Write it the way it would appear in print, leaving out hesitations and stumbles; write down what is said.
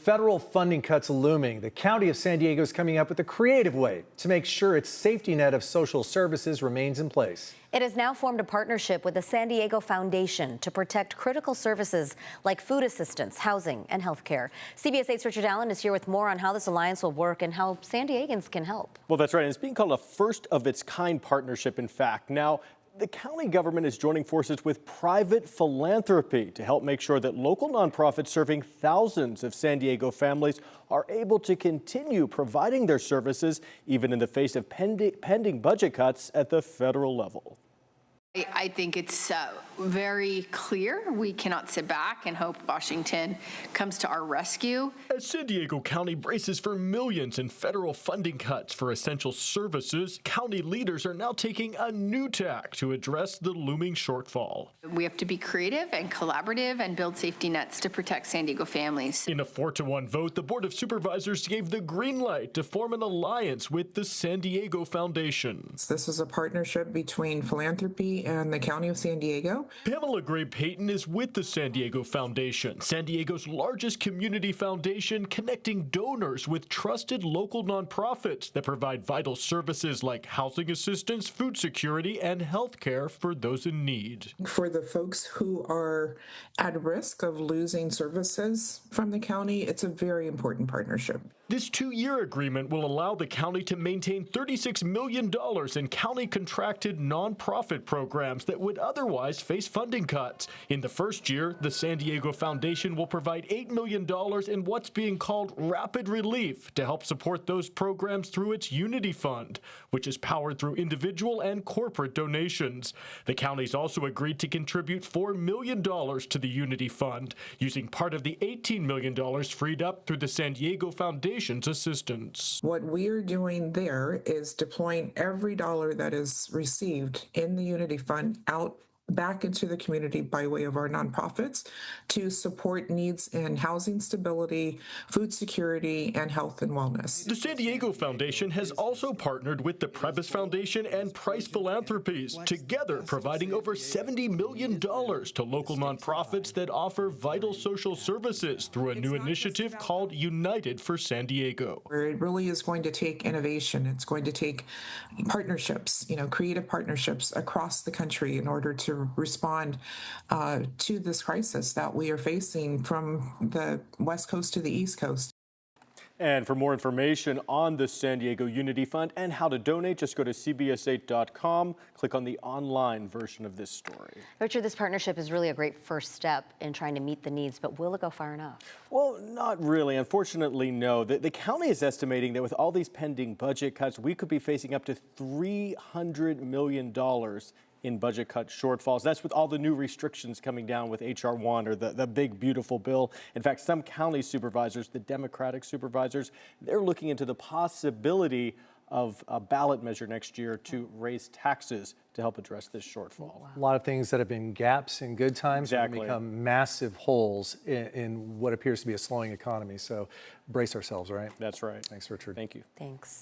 federal funding cuts looming, the County of San Diego is coming up with a creative way to make sure its safety net of social services remains in place. It has now formed a partnership with the San Diego Foundation to protect critical services like food assistance, housing, and health care. CBS 8's Richard Allen is here with more on how this alliance will work and how San Diegans can help. Well, that's right. It's being called a first-of-its-kind partnership, in fact. Now, the county government is joining forces with private philanthropy to help make sure that local nonprofits serving thousands of San Diego families are able to continue providing their services even in the face of pending budget cuts at the federal level. I think it's very clear we cannot sit back and hope Washington comes to our rescue. As San Diego County braces for millions in federal funding cuts for essential services, county leaders are now taking a new tack to address the looming shortfall. We have to be creative and collaborative and build safety nets to protect San Diego families. In a 4-to-1 vote, the Board of Supervisors gave the green light to form an alliance with the San Diego Foundation. This is a partnership between philanthropy and the County of San Diego. Pamela Gray Payton is with the San Diego Foundation, San Diego's largest community foundation connecting donors with trusted local nonprofits that provide vital services like housing assistance, food security, and health care for those in need. For the folks who are at risk of losing services from the county, it's a very important partnership. This 2-year agreement will allow the county to maintain $36 million in county-contracted nonprofit programs that would otherwise face funding cuts. In the first year, the San Diego Foundation will provide $8 million in what's being called rapid relief to help support those programs through its Unity Fund, which is powered through individual and corporate donations. The county's also agreed to contribute $4 million to the Unity Fund, using part of the $18 million freed up through the San Diego Foundation's assistance. What we are doing there is deploying every dollar that is received in the Unity Fund out back into the community by way of our nonprofits to support needs in housing stability, food security, and health and wellness. The San Diego Foundation has also partnered with the Prebis Foundation and Price Philanthropies, together providing over $70 million to local nonprofits that offer vital social services through a new initiative called United for San Diego. Where it really is going to take innovation. It's going to take partnerships, creative partnerships across the country in order to respond to this crisis that we are facing from the West Coast to the East Coast. And for more information on the San Diego Unity Fund and how to donate, just go to cbs8.com, click on the online version of this story. Richard, this partnership is really a great first step in trying to meet the needs, but will it go far enough? Well, not really. Unfortunately, no. The county is estimating that with all these pending budget cuts, we could be facing up to $300 million in budget cut shortfalls. That's with all the new restrictions coming down with H.R. 1 or the big, beautiful bill. In fact, some county supervisors, the Democratic supervisors, they're looking into the possibility of a ballot measure next year to raise taxes to help address this shortfall. A lot of things that have been gaps in good times Exactly. will become massive holes in what appears to be a slowing economy. So brace ourselves, right? That's right. Thanks, Richard. Thank you. Thanks.